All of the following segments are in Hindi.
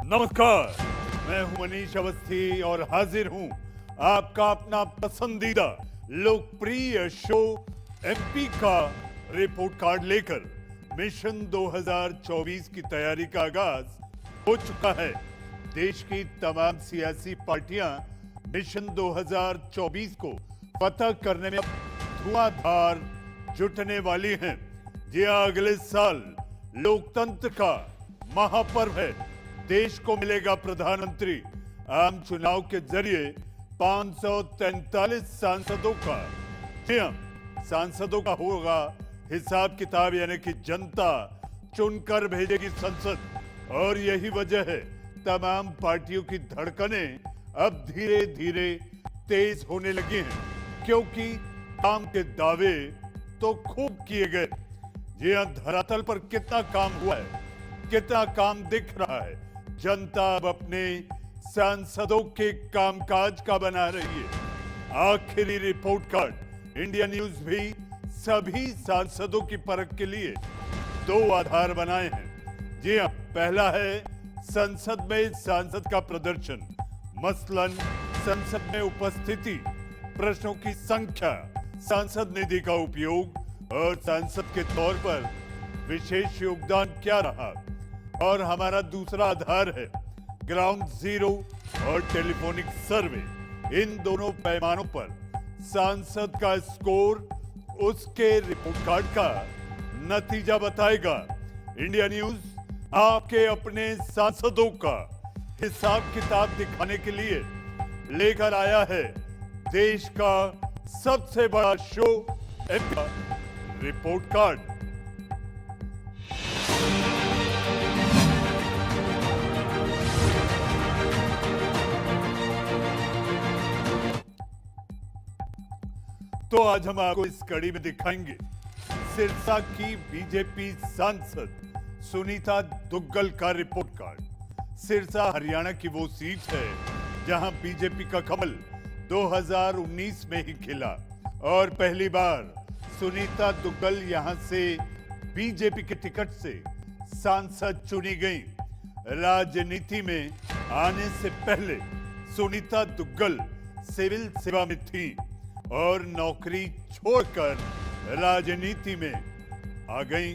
नमस्कार, मैं हूं मनीष अवस्थी और हाजिर हूं आपका अपना पसंदीदा लोकप्रिय शो एमपी का रिपोर्ट कार्ड लेकर। मिशन 2024 की तैयारी का आगाज हो चुका है। देश की तमाम सियासी पार्टियां मिशन 2024 को फतह करने में धुआंधार जुटने वाली हैं। जी हां, अगले साल लोकतंत्र का महापर्व है। देश को मिलेगा प्रधानमंत्री। आम चुनाव के जरिए 543 सांसदों का, जी हां, सांसदों का होगा हिसाब किताब, यानी कि जनता चुनकर भेजेगी संसद। और यही वजह है तमाम पार्टियों की धड़कनें अब धीरे धीरे तेज होने लगी हैं, क्योंकि काम के दावे तो खूब किए गए। जी हां, धरातल पर कितना काम हुआ है, कितना काम दिख रहा है, जनता अब अपने सांसदों के कामकाज का बना रही है। आखिरी रिपोर्ट कार्ड इंडिया न्यूज भी सभी सांसदों की परख के लिए 2 आधार बनाए हैं। जी हां, पहला है संसद में सांसद का प्रदर्शन, मसलन संसद में उपस्थिति, प्रश्नों की संख्या, सांसद निधि का उपयोग और सांसद के तौर पर विशेष योगदान क्या रहा। और हमारा दूसरा आधार है ग्राउंड जीरो और टेलीफोनिक सर्वे। इन दोनों पैमानों पर सांसद का स्कोर उसके रिपोर्ट कार्ड का नतीजा बताएगा। इंडिया न्यूज आपके अपने सांसदों का हिसाब किताब दिखाने के लिए लेकर आया है देश का सबसे बड़ा शो रिपोर्ट कार्ड। तो आज हम आपको इस कड़ी में दिखाएंगे सिरसा की बीजेपी सांसद सुनीता दुग्गल का रिपोर्ट कार्ड। सिरसा हरियाणा की वो सीट है जहां बीजेपी का कमल 2019 में ही खिला और पहली बार सुनीता दुग्गल यहां से बीजेपी के टिकट से सांसद चुनी गई। राजनीति में आने से पहले सुनीता दुग्गल सिविल सेवा में थी और नौकरी छोड़कर राजनीति में आ गई।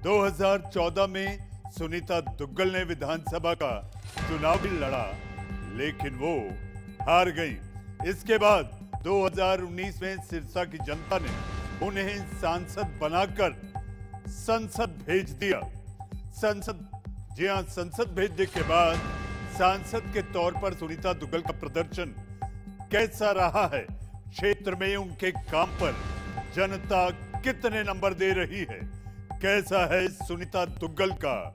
2014 में सुनीता दुग्गल ने विधानसभा का चुनाव भी लड़ा, लेकिन वो हार गई। इसके बाद 2019 में सिरसा की जनता ने उन्हें सांसद बनाकर संसद भेज दिया। जी हां, संसद भेजने के बाद सांसद के तौर पर सुनीता दुग्गल का प्रदर्शन कैसा रहा है, क्षेत्र में उनके काम पर जनता कितने नंबर दे रही है, कैसा है सुनीता दुग्गल का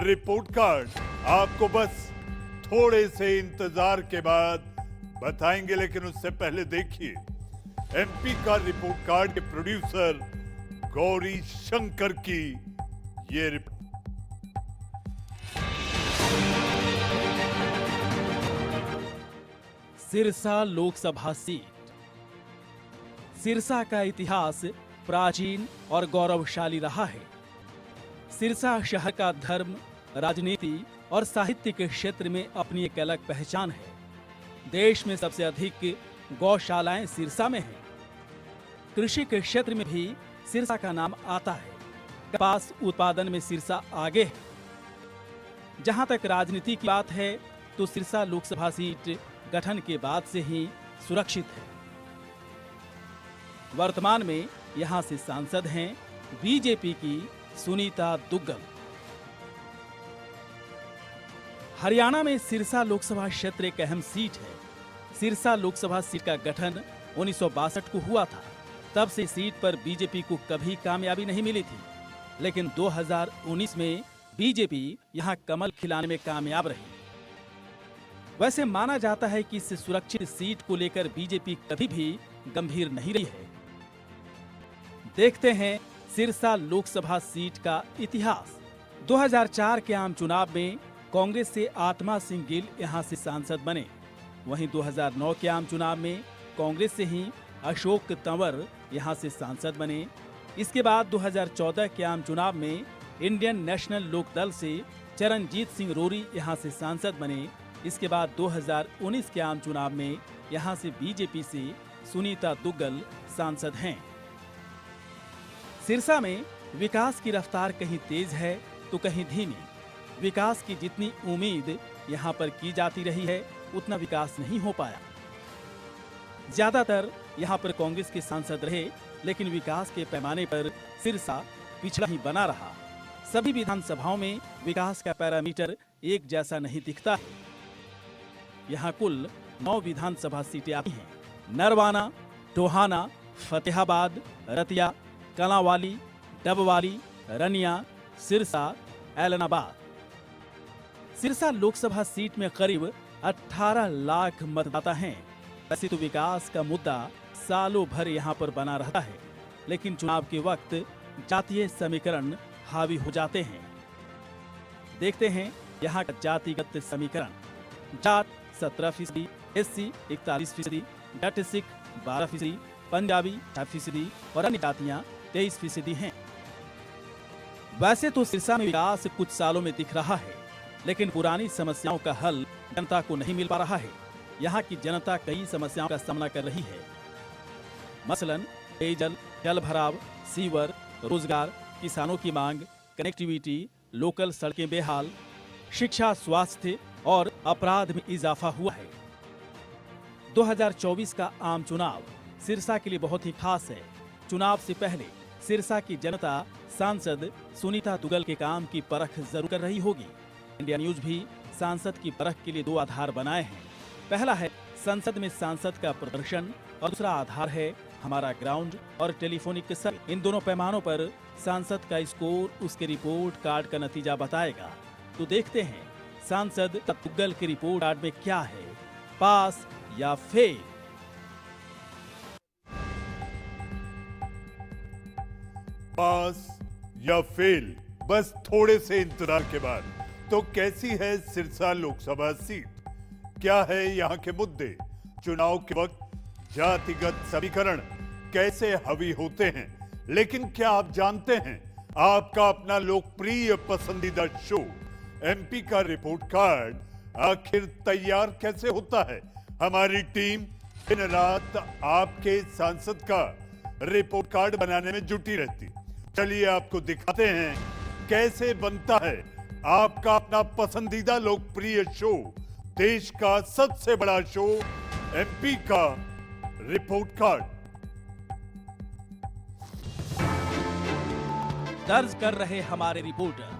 रिपोर्ट कार्ड, आपको बस थोड़े से इंतजार के बाद बताएंगे। लेकिन उससे पहले देखिए एमपी का रिपोर्ट कार्ड के प्रोड्यूसर गौरी शंकर की ये रिपोर्ट। सिरसा लोकसभा सीट। सिरसा का इतिहास प्राचीन और गौरवशाली रहा है। सिरसा शहर का धर्म, राजनीति और साहित्य के क्षेत्र में अपनी एक अलग पहचान है। देश में सबसे अधिक गौशालाएं सिरसा में हैं। कृषि के क्षेत्र में भी सिरसा का नाम आता है। कपास उत्पादन में सिरसा आगे है। जहां तक राजनीति की बात है तो सिरसा लोकसभा सीट गठन के बाद से ही सुरक्षित है। वर्तमान में यहां से सांसद हैं बीजेपी की सुनीता दुग्गल। हरियाणा में सिरसा लोकसभा क्षेत्र एक अहम सीट है। सिरसा लोकसभा सीट का गठन 1962 को हुआ था। तब से सीट पर बीजेपी को कभी कामयाबी नहीं मिली थी, लेकिन 2019 में बीजेपी यहां कमल खिलाने में कामयाब रही। वैसे माना जाता है कि इस सुरक्षित सीट को लेकर बीजेपी कभी भी गंभीर नहीं रही है। देखते हैं सिरसा लोकसभा सीट का इतिहास। 2004 के आम चुनाव में कांग्रेस से आत्मा सिंह गिल यहां से सांसद बने। वहीं 2009 के आम चुनाव में कांग्रेस से ही अशोक तंवर यहां से सांसद बने। इसके बाद 2014 के आम चुनाव में इंडियन नेशनल लोकदल से चरणजीत सिंह रोरी यहां से सांसद बने। इसके बाद 2019 के आम चुनाव में यहां से बीजेपी से सुनीता दुग्गल सांसद हैं। सिरसा में विकास की रफ्तार कहीं तेज है तो कहीं धीमी। विकास की जितनी उम्मीद यहां पर की जाती रही है उतना विकास नहीं हो पाया। ज्यादातर यहां पर कांग्रेस के सांसद रहे, लेकिन विकास के पैमाने पर सिरसा पिछड़ा ही बना रहा। सभी विधानसभाओं में विकास का पैरामीटर एक जैसा नहीं दिखता है। यहां कुल 9 विधानसभा सीटें आती हैं। नरवाना, टोहाना, फतेहाबाद, रतिया, कलांवाली, डबवाली, रनिया, सिरसा, ऐलनाबाद। सिरसा लोकसभा सीट में करीब 18 लाख मतदाता हैं। वैसे तो विकास का मुद्दा सालों भर यहां पर बना रहता है, लेकिन चुनाव के वक्त जातीय समीकरण हावी हो जाते हैं। देखते हैं यहां का जातिगत समीकरण। जाट 17%, एससी 41%, डट सिख 12%, पंजाबी 6% और अन्य जातियां 23% हैं। वैसे तो सिरसा में विकास कुछ सालों में दिख रहा है, लेकिन पुरानी समस्याओं का हल जनता को नहीं मिल पा रहा है। यहाँ की जनता कई समस्याओं का सामना कर रही है। मसलन पेयजल, जल भराव, सीवर, रोजगार, किसानों की मांग, कनेक्टिविटी, लोकल सड़कें बेहाल, शिक्षा, स्वास्थ्य और अपराध में इजाफा हुआ है। 2024 का आम चुनाव सिरसा के लिए बहुत ही खास है। चुनाव से पहले सिरसा की जनता सांसद सुनीता दुग्गल के काम की परख जरूर कर रही होगी। इंडिया न्यूज भी सांसद की परख के लिए 2 आधार बनाए हैं। पहला है संसद में सांसद का प्रदर्शन और दूसरा आधार है हमारा ग्राउंड और टेलीफोनिक सर्वे। इन दोनों पैमानों पर सांसद का स्कोर उसके रिपोर्ट कार्ड का नतीजा बताएगा। तो देखते हैं सांसद दुग्गल के रिपोर्ट कार्ड में क्या है, पास या फेल। पास या फेल, बस थोड़े से इंतजार के बाद। तो कैसी है सिरसा लोकसभा सीट? क्या है यहाँ के मुद्दे? चुनाव के वक्त जातिगत समीकरण कैसे हावी होते हैं? लेकिन क्या आप जानते हैं आपका अपना लोकप्रिय पसंदीदा शो एमपी का रिपोर्ट कार्ड आखिर तैयार कैसे होता है? हमारी टीम दिन रात आपके सांसद का रिपोर्ट कार्ड बनाने में जुटी रहती। चलिए आपको दिखाते हैं कैसे बनता है आपका अपना पसंदीदा लोकप्रिय शो, देश का सबसे बड़ा शो एमपी का रिपोर्ट कार्ड। दर्ज कर रहे हमारे रिपोर्टर,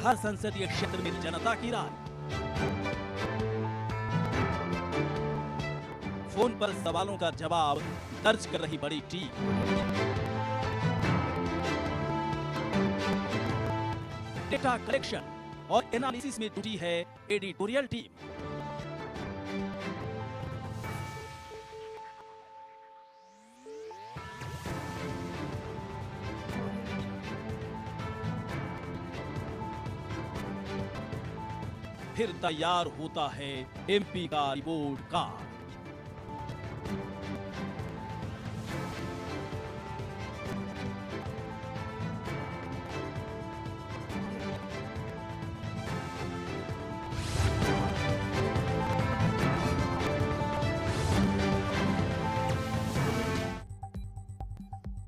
हर संसदीय क्षेत्र में जनता की राय, फोन पर सवालों का जवाब दर्ज कर रही बड़ी टीम। डेटा कलेक्शन और एनालिसिस में जुटी है एडिटोरियल टीम। फिर तैयार होता है एमपी का रिपोर्ट कार्ड।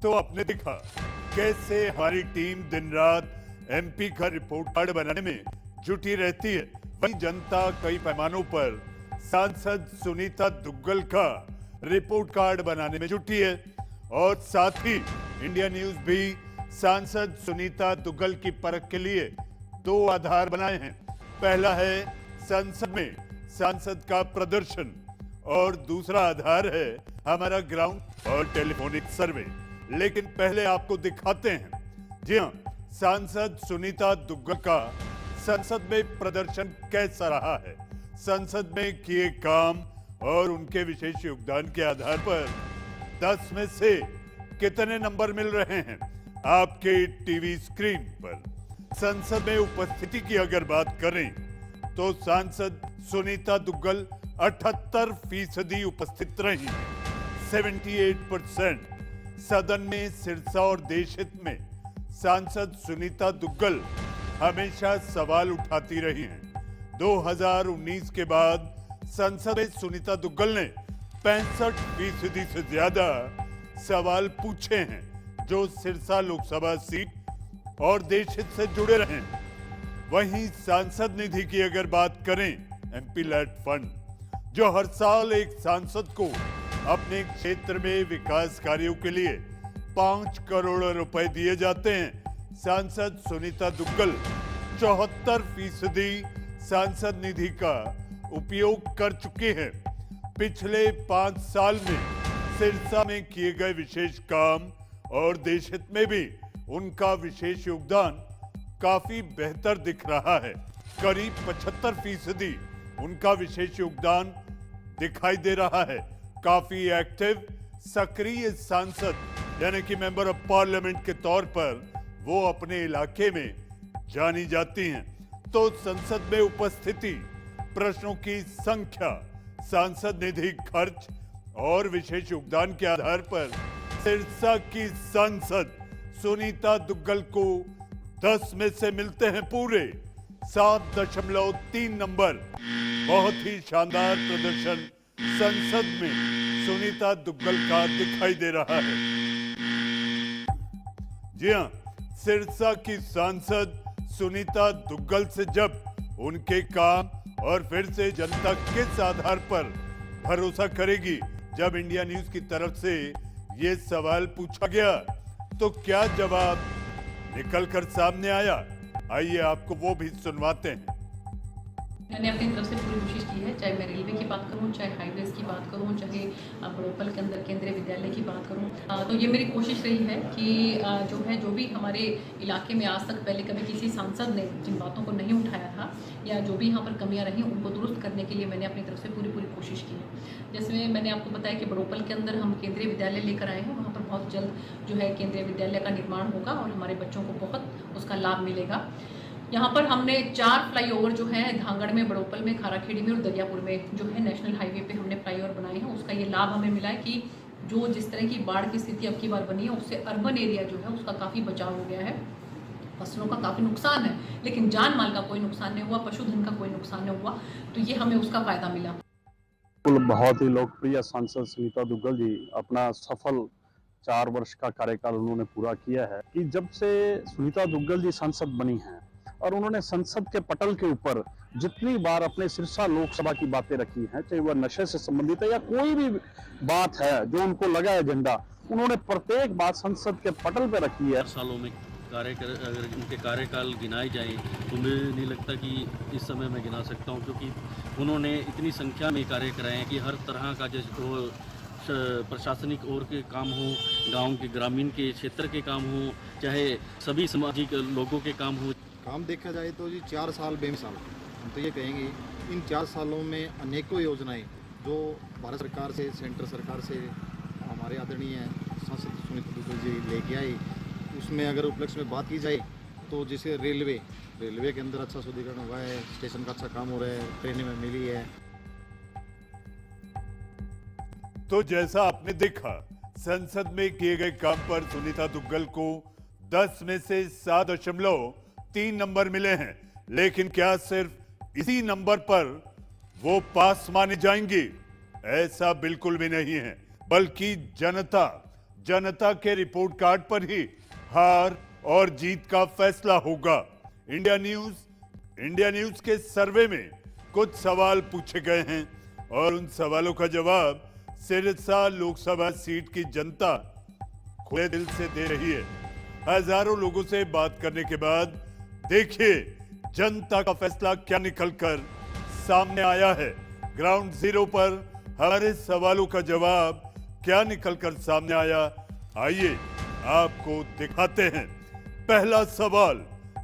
तो आपने देखा कैसे हमारी टीम दिन रात एमपी का रिपोर्ट कार्ड बनाने में जुटी रहती है। वही जनता कई पैमानों पर सांसद सुनीता दुग्गल का रिपोर्ट कार्ड बनाने में जुटी है। और साथ ही इंडिया न्यूज भी सांसद सुनीता दुग्गल की परख के लिए 2 आधार बनाए हैं। पहला है संसद में सांसद का प्रदर्शन और दूसरा आधार है हमारा ग्राउंड और टेलीफोनिक सर्वे। लेकिन पहले आपको दिखाते हैं, जी हां, सांसद सुनीता दुग्गल का संसद में प्रदर्शन कैसा रहा है। संसद में किए काम और उनके विशेष योगदान के आधार पर 10 में से कितने नंबर मिल रहे हैं आपके टीवी स्क्रीन पर। संसद में उपस्थिति की अगर बात करें तो सांसद सुनीता दुग्गल 78% उपस्थित रही, 78%। सदन में सिरसा और देश हित में सांसद सुनीता दुग्गल हमेशा सवाल उठाती रही हैं। 2019 के बाद संसद में सुनीता दुग्गल ने 65% से ज्यादा सवाल पूछे हैं जो सिरसा लोकसभा सीट और देश हित से जुड़े रहे। वहीं सांसद निधि की अगर बात करें, एमपी लैड फंड जो हर साल एक सांसद को अपने क्षेत्र में विकास कार्यों के लिए 5 करोड़ रुपए दिए जाते हैं, सांसद सुनीता दुग्गल 74% सांसद निधि का उपयोग कर चुके हैं। पिछले 5 साल में सिरसा में किए गए विशेष काम और देश हित में भी उनका विशेष योगदान काफी बेहतर दिख रहा है। करीब 75% उनका विशेष योगदान दिखाई दे रहा है। काफी एक्टिव सक्रिय सांसद यानी कि मेंबर ऑफ पार्लियामेंट के तौर पर वो अपने इलाके में जानी जाती हैं। तो संसद में उपस्थिति, प्रश्नों की संख्या, सांसद निधि खर्च और विशेष योगदान के आधार पर सिरसा की सांसद सुनीता दुग्गल को 10 में से मिलते हैं पूरे 7.3 नंबर। बहुत ही शानदार प्रदर्शन संसद में सुनीता दुग्गल का दिखाई दे रहा है। जी हां, सिरसा की सांसद सुनीता दुग्गल से जब उनके काम और फिर से जनता किस आधार पर भरोसा करेगी, जब इंडिया न्यूज की तरफ से ये सवाल पूछा गया तो क्या जवाब निकलकर सामने आया, आइए आपको वो भी सुनवाते हैं। मैंने अपनी तरफ से पूरी कोशिश की है, चाहे मैं रेलवे की बात करूं, चाहे हाईवेज की बात करूं, चाहे बड़ोपल के अंदर केंद्रीय विद्यालय की बात करूं। तो ये मेरी कोशिश रही है कि जो भी हमारे इलाके में आज तक पहले कभी किसी सांसद ने जिन बातों को नहीं उठाया था या जो भी यहाँ पर कमियां रही उनको दुरुस्त करने के लिए मैंने अपनी तरफ से पूरी कोशिश की है। जैसे मैंने आपको बताया कि बड़ोपल के अंदर हम केंद्रीय विद्यालय लेकर आए हैं, वहाँ पर बहुत जल्द जो है केंद्रीय विद्यालय का निर्माण होगा और हमारे बच्चों को बहुत उसका लाभ मिलेगा। यहाँ पर हमने 4 फ्लाईओवर जो है धांगड़ में, बड़ोपल में, खाराखेड़ी में और दरियापुर में जो है नेशनल हाईवे पे हमने फ्लाईओवर बनाए हैं। उसका ये लाभ हमें मिला है कि जो जिस तरह की बाढ़ की स्थिति अब की बार बनी है उससे अर्बन एरिया जो है उसका काफ़ी बचाव हो गया है। फसलों का काफ़ी नुकसान है लेकिन जान माल का कोई नुकसान नहीं हुआ, पशुधन का कोई नुकसान नहीं हुआ, तो ये हमें उसका फायदा मिला। बहुत ही लोकप्रिय सांसद सुनीता दुग्गल जी अपना सफल 4 वर्ष का कार्यकाल उन्होंने पूरा किया है कि जब से सुनीता दुग्गल जी सांसद बनी हैं और उन्होंने संसद के पटल के ऊपर जितनी बार अपने सिरसा लोकसभा की बातें रखी हैं, चाहे वह नशे से संबंधित है या कोई भी बात है जो उनको लगा एजेंडा, उन्होंने प्रत्येक बात संसद के पटल पे रखी है। सालों में अगर उनके कार्यकाल गिनाए जाएं तो मुझे नहीं लगता कि इस समय मैं गिना सकता हूं, क्योंकि उन्होंने इतनी संख्या में कार्य कराए हैं कि हर तरह का जैसे प्रशासनिक और के काम हो, गांव के ग्रामीण के क्षेत्र के काम हो, चाहे सभी सामाजिक लोगों के काम हो। काम देखा जाए तो जी 4 साल बेमिसाल, हम तो ये कहेंगे इन 4 सालों में अनेकों योजनाएं जो भारत सरकार से, सेंट्रल सरकार से हमारे आदरणीय सांसद सुनीता दुग्गल जी लेके आए, उसमें अगर उपलक्ष्य में बात की जाए तो जैसे रेलवे के अंदर अच्छा सुदृढ़ीकरण हुआ है, स्टेशन का अच्छा काम हो रहा है, ट्रेनें में मिली है। तो जैसा आपने देखा, संसद में किए गए काम पर सुनीता दुग्गल को 10 में से 7.3 नंबर मिले हैं, लेकिन क्या सिर्फ इसी नंबर पर वो पास माने जाएंगी? ऐसा बिल्कुल भी नहीं है, बल्कि जनता के रिपोर्ट कार्ड पर ही हार और जीत का फैसला होगा। इंडिया न्यूज के सर्वे में कुछ सवाल पूछे गए हैं और उन सवालों का जवाब सिरसा लोकसभा सीट की जनता खुले दिल से दे रही है। हजारों लोगों से बात करने के बाद देखिए जनता का फैसला क्या निकलकर सामने आया है। ग्राउंड जीरो पर हमारे सवालों का जवाब क्या निकलकर सामने आया, आइए आपको दिखाते हैं। पहला सवाल,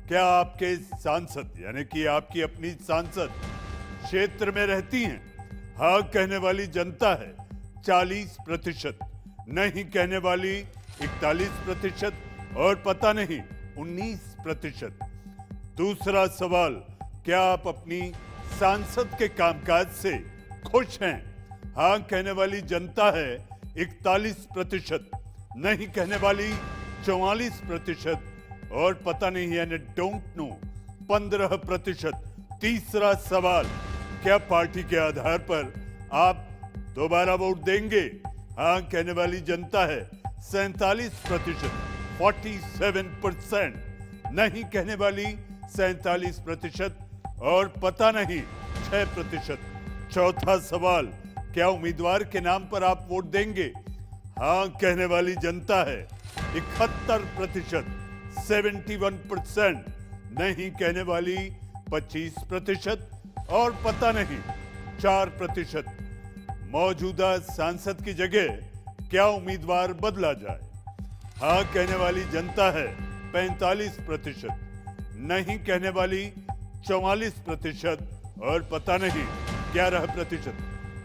क्या आपके सांसद यानी कि आपकी अपनी सांसद क्षेत्र में रहती हैं? हाँ कहने वाली जनता है 40%, नहीं कहने वाली 41% और पता नहीं 19%। दूसरा सवाल, क्या आप अपनी सांसद के कामकाज से खुश हैं? हाँ कहने वाली जनता है 41%, नहीं कहने वाली 44% और पता नहीं यानी डोंट नो 15%। तीसरा सवाल, क्या पार्टी के आधार पर आप दोबारा वोट देंगे? हाँ कहने वाली जनता है 47%, 47%। नहीं कहने वाली 47% और पता नहीं 6%। चौथा सवाल, क्या उम्मीदवार के नाम पर आप वोट देंगे? हाँ कहने वाली जनता है 71%, 71%। नहीं कहने वाली 25% और पता नहीं 4%। मौजूदा सांसद की जगह क्या उम्मीदवार बदला जाए? हाँ कहने वाली जनता है 45%, नहीं कहने वाली 44% और पता नहीं 11%।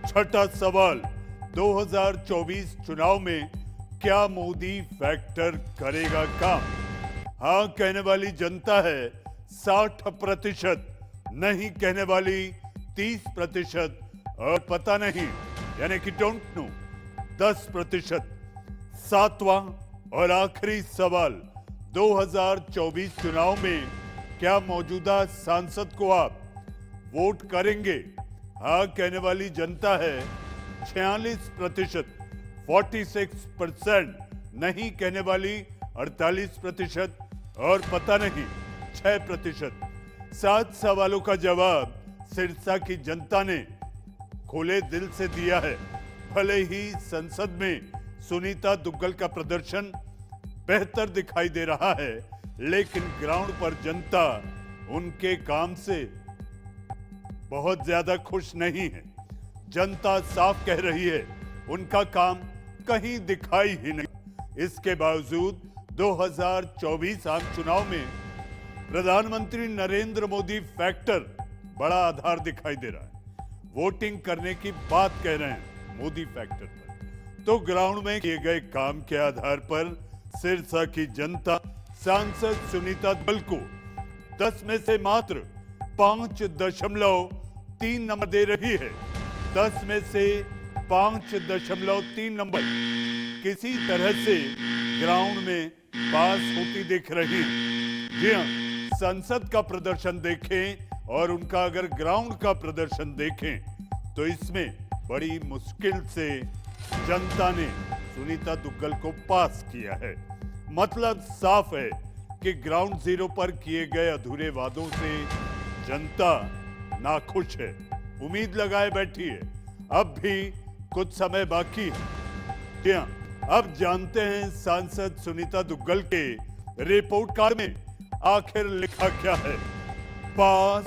छठा सवाल, 2024 चुनाव में क्या मोदी फैक्टर करेगा काम? हाँ कहने वाली जनता है 60%, नहीं कहने वाली 30% और पता नहीं यानी कि डोंट नो 10%। सातवां और आखिरी सवाल, 2024 चुनाव में क्या मौजूदा सांसद को आप वोट करेंगे? हाँ कहने वाली जनता है 46%, 46%। नहीं कहने वाली 48% और पता नहीं 6%। 7 सवालों का जवाब सिरसा की जनता ने खुले दिल से दिया है। भले ही संसद में सुनीता दुग्गल का प्रदर्शन बेहतर दिखाई दे रहा है, लेकिन ग्राउंड पर जनता उनके काम से बहुत ज्यादा खुश नहीं है। जनता साफ कह रही है उनका काम कहीं दिखाई ही नहीं। इसके बावजूद 2024 आम चुनाव में प्रधानमंत्री नरेंद्र मोदी फैक्टर बड़ा आधार दिखाई दे रहा है। वोटिंग करने की बात कह रहे हैं मोदी फैक्टर पर, तो ग्राउंड में किए गए काम के आधार पर सिरसा की जनता सांसद सुनीता दुग्गल को 10 में से मात्र 5.3 नंबर दे रही है। 10 में से 5.3 नंबर किसी तरह से ग्राउंड में पास होती दिख रही है। जी हाँ, संसद का प्रदर्शन देखें और उनका अगर ग्राउंड का प्रदर्शन देखें तो इसमें बड़ी मुश्किल से जनता ने सुनीता दुग्गल को पास किया है। मतलब साफ है कि ग्राउंड जीरो पर किए गए अधूरे वादों से जनता नाखुश है, उम्मीद लगाए बैठी है। अब भी कुछ समय बाकी है। क्या अब जानते हैं सांसद सुनीता दुग्गल के रिपोर्ट कार्ड में आखिर लिखा क्या है, पास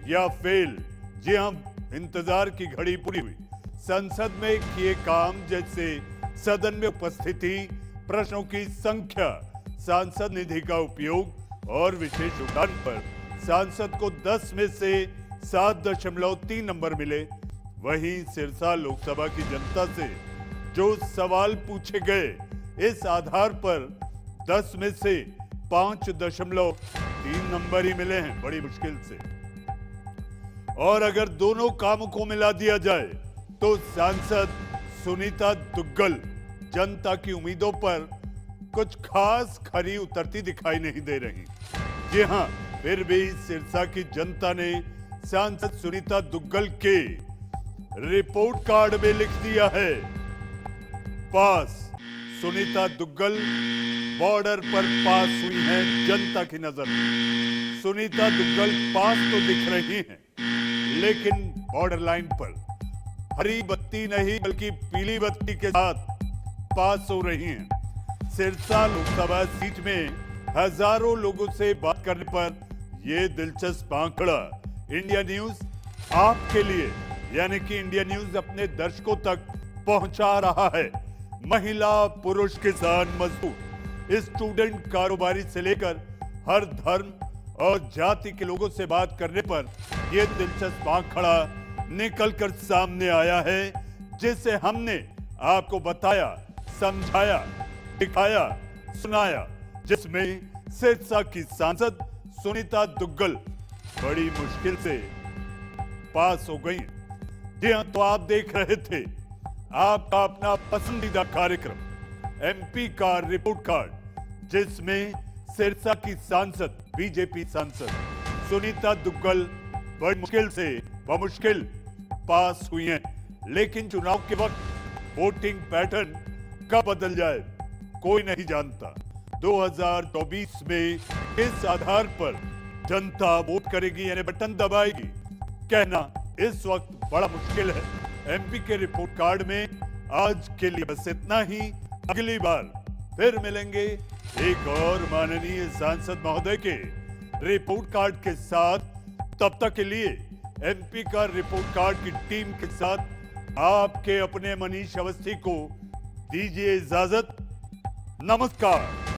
या फेल? जी हाँ, इंतजार की घड़ी पूरी हुई। संसद में किए काम जैसे सदन में उपस्थिति, प्रश्नों की संख्या, सांसद निधि का उपयोग और विशेष उड़ान पर सांसद को 10 में से 7.3 नंबर मिले। वहीं सिरसा लोकसभा की जनता से जो सवाल पूछे गए, इस आधार पर 10 में से 5.3 नंबर ही मिले हैं बड़ी मुश्किल से। और अगर दोनों कामों को मिला दिया जाए तो सांसद सुनीता दुग्गल जनता की उम्मीदों पर कुछ खास खरी उतरती दिखाई नहीं दे रही। जी हां, फिर भी सिरसा की जनता ने सांसद सुनीता दुग्गल के रिपोर्ट कार्ड में लिख दिया है पास। सुनीता दुग्गल बॉर्डर पर पास हुई हैं जनता की नजर में। सुनीता दुग्गल पास तो दिख रही हैं, लेकिन बॉर्डर लाइन पर हरी बत्ती नहीं बल्कि पीली बत्ती के साथ पास हो रही हैं। सिरसा लोकसभा सीट में हजारों लोगों से बात करने पर यह दिलचस्प आंकड़ा इंडिया न्यूज आपके लिए यानी कि इंडिया न्यूज अपने दर्शकों तक पहुंचा रहा है। महिला, पुरुष, किसान, मजदूर, स्टूडेंट, कारोबारी से लेकर हर धर्म और जाति के लोगों से बात करने पर यह दिलचस्प आंकड़ा निकलकर सामने आया है, जिसे हमने आपको बताया, समझाया, दिखाया, सुनाया, जिसमें सिरसा की सांसद सुनीता दुग्गल बड़ी मुश्किल से पास हो गई। जी हाँ, तो आप देख रहे थे आपका अपना पसंदीदा कार्यक्रम एमपी का रिपोर्ट कार्ड, जिसमें सिरसा की सांसद बीजेपी सांसद सुनीता दुग्गल बड़ी मुश्किल से बमुश्किल पास हुई हैं, लेकिन चुनाव के वक्त वोटिंग पैटर्न कब बदल जाए कोई नहीं जानता। 2024 में किस आधार पर जनता वोट करेगी यानी बटन दबाएगी, कहना इस वक्त बड़ा मुश्किल है। एमपी के रिपोर्ट कार्ड में आज के लिए बस इतना ही। अगली बार फिर मिलेंगे एक और माननीय सांसद महोदय के रिपोर्ट कार्ड के साथ। तब तक के लिए एमपी का रिपोर्ट कार्ड की टीम के साथ आपके अपने मनीष अवस्थी को दीजिए इजाजत। नमस्कार।